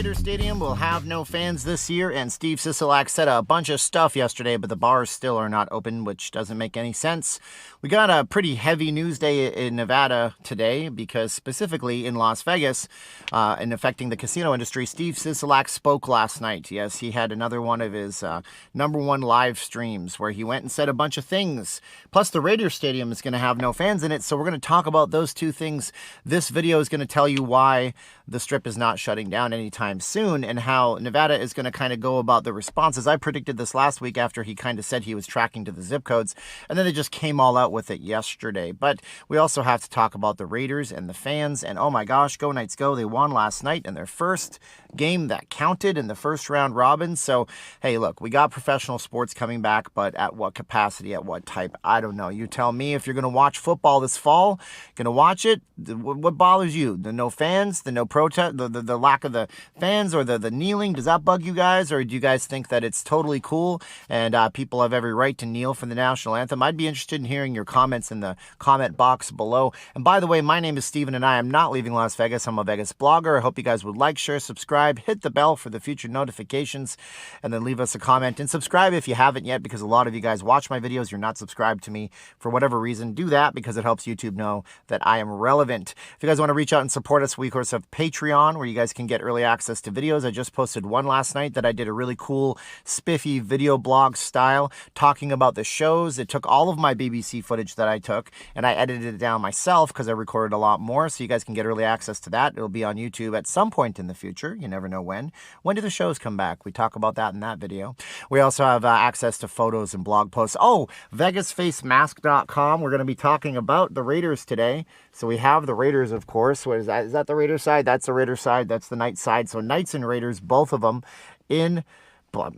Raiders Stadium will have no fans this year, and Steve Sisolak said a bunch of stuff yesterday, but the bars still are not open, which doesn't make any sense. We got a pretty heavy news day in Nevada today because specifically in Las Vegas and affecting the casino industry, Steve Sisolak spoke last night. Yes, he had another one of his #1 live streams where he went and said a bunch of things. Plus, the Raiders Stadium is going to have no fans in it, so we're going to talk about those two things. This video is going to tell you why the Strip is not shutting down anytime soon and how Nevada is going to kind of go about the responses. I predicted this last week after he kind of said he was tracking to the zip codes, and then they just came all out with it yesterday. But we also have to talk about the Raiders and the fans, and oh my gosh, go Knights go. They won last night in their first game that counted in the first round robin. So, hey, look, we got professional sports coming back, but at what capacity, at what type? I don't know. You tell me. If you're going to watch football this fall, going to watch it, what bothers you? The no fans, the no protest, the lack of the fans, or the kneeling? Does that bug you guys, or do you guys think that it's totally cool and people have every right to kneel for the national anthem? I'd be interested in hearing your comments in the comment box below. And by the way, my name is Steven and I am not leaving Las Vegas. I'm a Vegas blogger. I hope you guys would like, share, subscribe, hit the bell for the future notifications, and then leave us a comment and subscribe if you haven't yet, because a lot of you guys watch my videos, you're not subscribed to me for whatever reason. Do that because it helps YouTube know that I am relevant. If you guys want to reach out and support us, we of course have Patreon, where you guys can get early access to videos. I just posted one last night that I did a really cool spiffy video blog style talking about the shows. It took all of my BBC footage that I took and I edited it down myself because I recorded a lot more, so you guys can get early access to that. It'll be on YouTube at some point in the future. You never know when. When do the shows come back? We talk about that in that video. We also have access to photos and blog posts. Oh, VegasFaceMask.com. We're going to be talking about the Raiders today. So we have the Raiders, of course. What is that? Is that the Raiders side? That's the Raiders side. That's the Knights side. So Knights and Raiders, both of them in.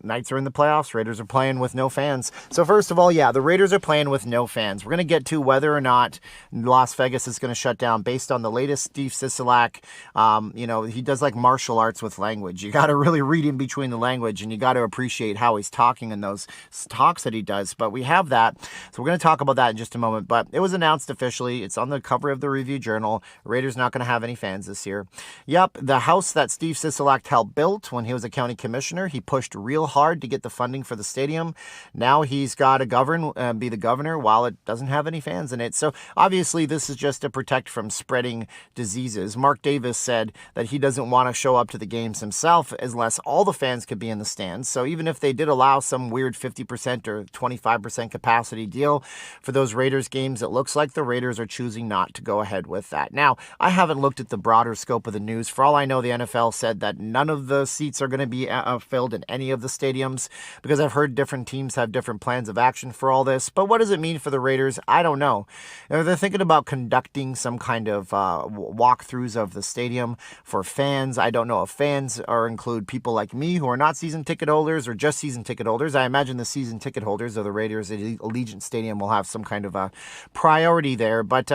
Knights are in the playoffs. Raiders are playing with no fans. So first of all, yeah, the Raiders are playing with no fans. We're going to get to whether or not Las Vegas is going to shut down based on the latest Steve Sisolak. He does like martial arts with language. You got to really read in between the language, and you got to appreciate how he's talking in those talks that he does. But we have that. So we're going to talk about that in just a moment. But it was announced officially. It's on the cover of the Review Journal. Raiders not going to have any fans this year. Yep, the house that Steve Sisolak helped built when he was a county commissioner, he pushed real hard to get the funding for the stadium. Now he's got to be the governor while it doesn't have any fans in it. So obviously this is just to protect from spreading diseases. Mark Davis said that he doesn't want to show up to the games himself unless all the fans could be in the stands. So even if they did allow some weird 50% or 25% capacity deal for those Raiders games, it looks like the Raiders are choosing not to go ahead with that. Now, I haven't looked at the broader scope of the news. For all I know, the NFL said that none of the seats are going to be filled in any of the stadiums, because I've heard different teams have different plans of action for all this. But what does it mean for the Raiders? I don't know. They're thinking about conducting some kind of walkthroughs of the stadium for fans. I don't know if fans include people like me who are not season ticket holders or just season ticket holders. I imagine the season ticket holders of the Raiders at Allegiant Stadium will have some kind of a priority there. But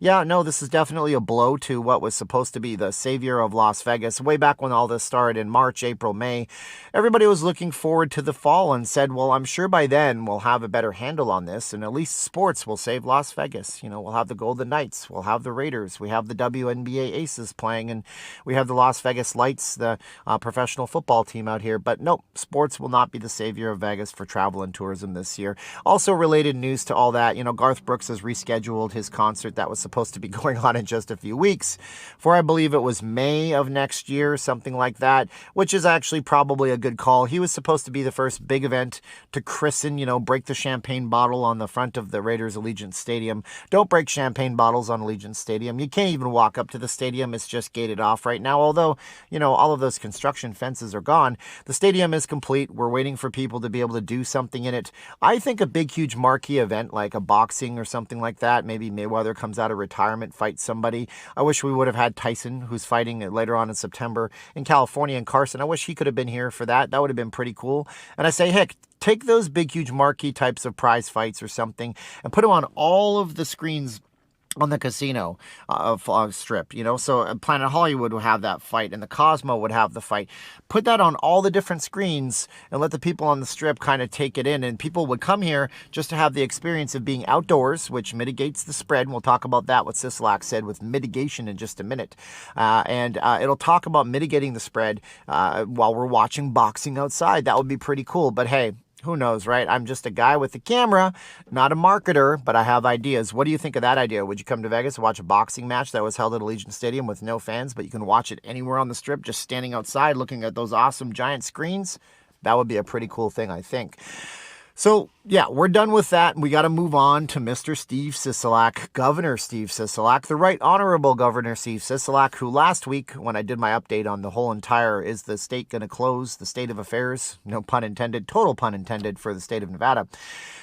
yeah, no, this is definitely a blow to what was supposed to be the savior of Las Vegas. Way back when all this started in March, April, May, everybody was looking forward to the fall and said, well, I'm sure by then we'll have a better handle on this, and at least sports will save Las Vegas. We'll have the Golden Knights, we'll have the Raiders, we have the WNBA Aces playing, and we have the Las Vegas Lights, the professional football team out here. But nope, sports will not be the savior of Vegas for travel and tourism this year. Also related news to all that, Garth Brooks has rescheduled his concert that was supposed to be going on in just a few weeks for, I believe it was May of next year, something like that, which is actually probably a good call. He was supposed to be the first big event to christen, break the champagne bottle on the front of the Raiders Allegiant Stadium. Don't break champagne bottles on Allegiant Stadium. You can't even walk up to the stadium. It's just gated off right now. Although, all of those construction fences are gone. The stadium is complete. We're waiting for people to be able to do something in it. I think a big, huge marquee event like a boxing or something like that. Maybe Mayweather comes out of retirement, fights somebody. I wish we would have had Tyson, who's fighting later on in September in California, in Carson. I wish he could have been here for that. That would have been pretty cool. And I say, heck, take those big, huge marquee types of prize fights or something and put them on all of the screens on the casino strip, so Planet Hollywood would have that fight and the Cosmo would have the fight. Put that on all the different screens and let the people on the strip kind of take it in, and people would come here just to have the experience of being outdoors, which mitigates the spread. And we'll talk about that, what Sisolak said with mitigation in just a minute. And it'll talk about mitigating the spread while we're watching boxing outside. That would be pretty cool. But hey, who knows, right? I'm just a guy with a camera, not a marketer, but I have ideas. What do you think of that idea? Would you come to Vegas to watch a boxing match that was held at Allegiant Stadium with no fans, but you can watch it anywhere on the strip, just standing outside looking at those awesome giant screens? That would be a pretty cool thing, I think. So, yeah, we're done with that. We got to move on to Mr. Steve Sisolak, Governor Steve Sisolak, the Right Honorable Governor Steve Sisolak, who last week, when I did my update on the whole entire, is the state going to close, the state of affairs, no pun intended, total pun intended for the state of Nevada.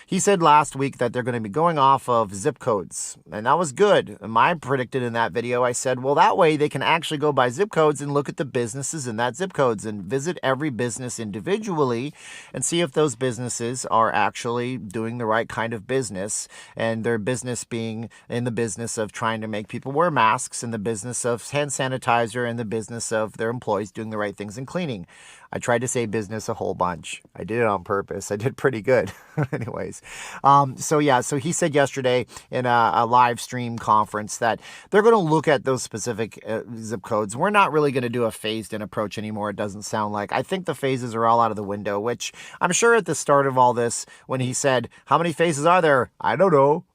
He said last week that they're going to be going off of zip codes, and that was good. I predicted in that video, I said, well, that way they can actually go by zip codes and look at the businesses in that zip codes and visit every business individually and see if those businesses are actually doing the right kind of business, and their business being in the business of trying to make people wear masks, in the business of hand sanitizer, and the business of their employees doing the right things and cleaning. I tried to say business a whole bunch. I did it on purpose. I did pretty good. Anyways, so he said yesterday in a live stream conference that they're going to look at those specific zip codes. We're not really going to do a phased-in approach anymore, it doesn't sound like. I think the phases are all out of the window, which I'm sure at the start of all this, when he said, how many phases are there? I don't know.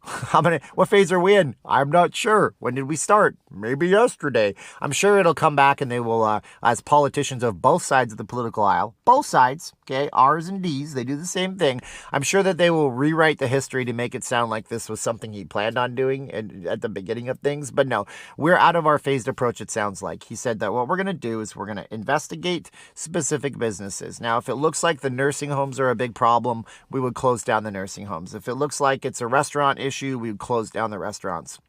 What phase are we in? I'm not sure. When did we start? Maybe yesterday. I'm sure it'll come back and they will, as politicians of both sides of the political aisle, both sides, okay, R's and D's, they do the same thing. I'm sure that they will rewrite the history to make it sound like this was something he planned on doing at the beginning of things. But no, we're out of our phased approach, it sounds like. He said that what we're going to do is we're going to investigate specific businesses. Now, if it looks like the nursing homes are a big problem, we would close down the nursing homes. If it looks like it's a restaurant issue, we would close down the restaurants.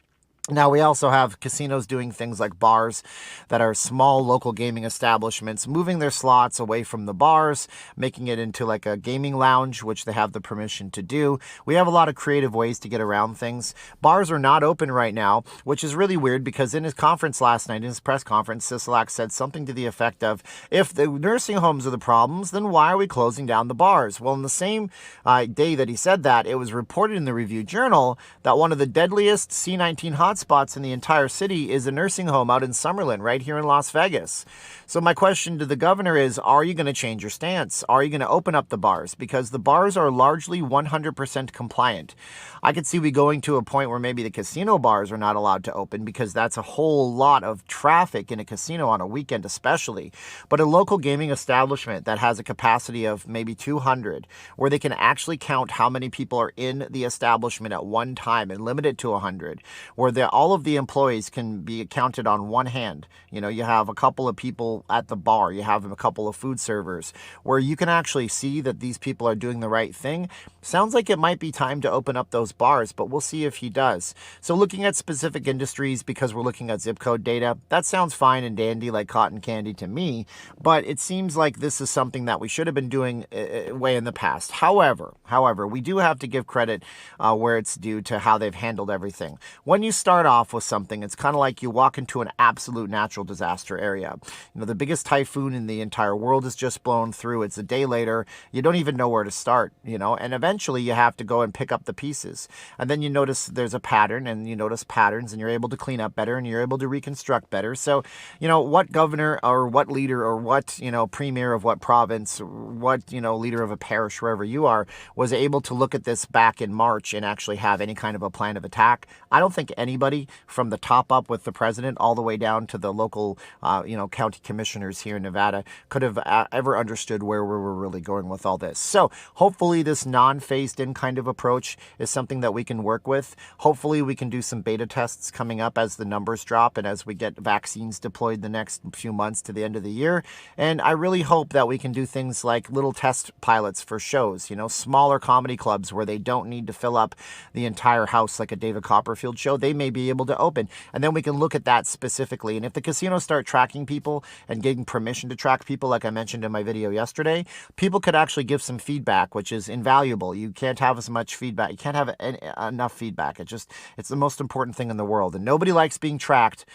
Now, we also have casinos doing things like bars that are small local gaming establishments, moving their slots away from the bars, making it into like a gaming lounge, which they have the permission to do. We have a lot of creative ways to get around things. Bars are not open right now, which is really weird because in his conference last night, in his press conference, Sisolak said something to the effect of, if the nursing homes are the problems, then why are we closing down the bars? Well, in the same day that he said that, it was reported in the Review Journal that one of the deadliest C-19 hotspots in the entire city is a nursing home out in Summerlin, right here in Las Vegas. So my question to the governor is, are you going to change your stance? Are you going to open up the bars? Because the bars are largely 100% compliant. I could see we going to a point where maybe the casino bars are not allowed to open because that's a whole lot of traffic in a casino on a weekend especially. But a local gaming establishment that has a capacity of maybe 200, where they can actually count how many people are in the establishment at one time and limit it to 100, where all of the employees can be counted on one hand. You know, you have a couple of people at the bar, you have a couple of food servers, where you can actually see that these people are doing the right thing. Sounds like it might be time to open up those bars, but we'll see if he does. So looking at specific industries, because we're looking at zip code data, that sounds fine and dandy like cotton candy to me, but it seems like this is something that we should have been doing way in the past. However, we do have to give credit where it's due to how they've handled everything. When you start off with something, it's kind of like you walk into an absolute natural disaster area. You know, the biggest typhoon in the entire world has just blown through. It's a day later. You don't even know where to start, you know, and eventually you have to go and pick up the pieces. And then you notice there's a pattern, and you notice patterns, and you're able to clean up better, and you're able to reconstruct better. So, you know, what governor or what leader or what, you know, premier of what province, what, you know, leader of a parish, wherever you are, was able to look at this back in March and actually have any kind of a plan of attack? I don't think anybody from the top up with the president all the way down to the local, you know, county commissioners here in Nevada could have ever understood where we were really going with all this. So hopefully this non-phased in kind of approach is something that we can work with. Hopefully we can do some beta tests coming up as the numbers drop and as we get vaccines deployed the next few months to the end of the year. And I really hope that we can do things like little test pilots for shows, you know, smaller comedy clubs where they don't need to fill up the entire house like a David Copperfield show. They may be able to open. And then we can look at that specifically. And if the casinos start tracking people and getting permission to track people, like I mentioned in my video yesterday, people could actually give some feedback, which is invaluable. You can't have as much feedback. You can't have enough feedback. It's the most important thing in the world. And nobody likes being tracked.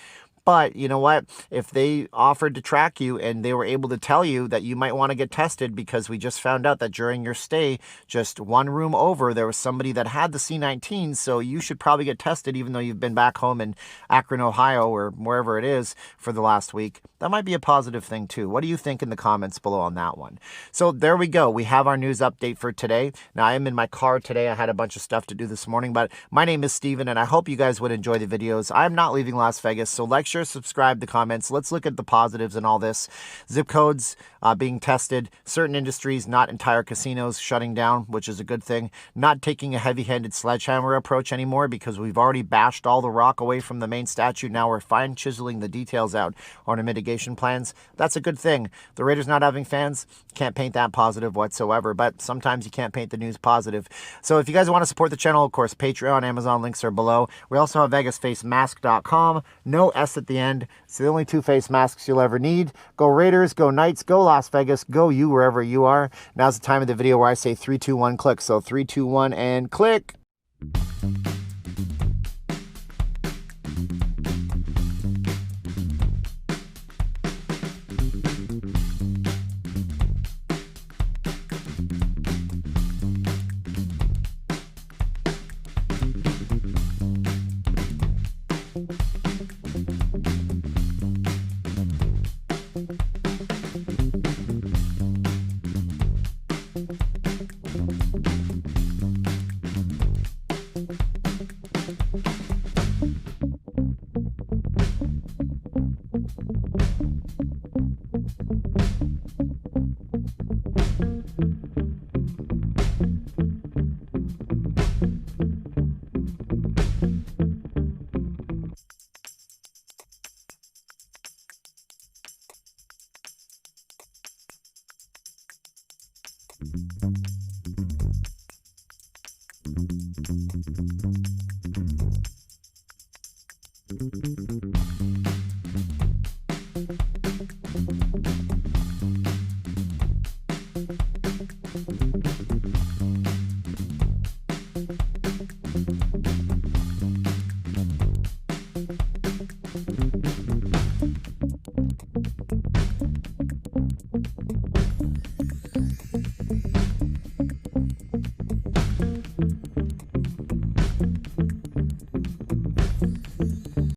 But you know what? If they offered to track you and they were able to tell you that you might want to get tested, because we just found out that during your stay, just one room over, there was somebody that had the C19, so you should probably get tested even though you've been back home in Akron, Ohio, or wherever it is for the last week. That might be a positive thing too. What do you think in the comments below on that one? So there we go. We have our news update for today. Now, I am in my car today. I had a bunch of stuff to do this morning, but my name is Steven, and I hope you guys would enjoy the videos. I'm not leaving Las Vegas, so like, share, subscribe, the comments. Let's look at the positives and all this. Zip codes being tested, certain industries, not entire casinos, shutting down, which is a good thing. Not taking a heavy-handed sledgehammer approach anymore, because we've already bashed all the rock away from the main statue. Now we're fine chiseling the details out on our mitigation plans. That's a good thing. The Raiders not having fans, can't paint that positive whatsoever, but sometimes you can't paint the news positive. So if you guys want to support the channel, of course, Patreon, Amazon links are below. We also have VegasFaceMask.com. No S at the end. It's the only two face masks you'll ever need. Go Raiders, go Knights, go Las Vegas, go you wherever you are. Now's the time of the video where I say 3, 2, 1, click. So 3, 2, 1, and click.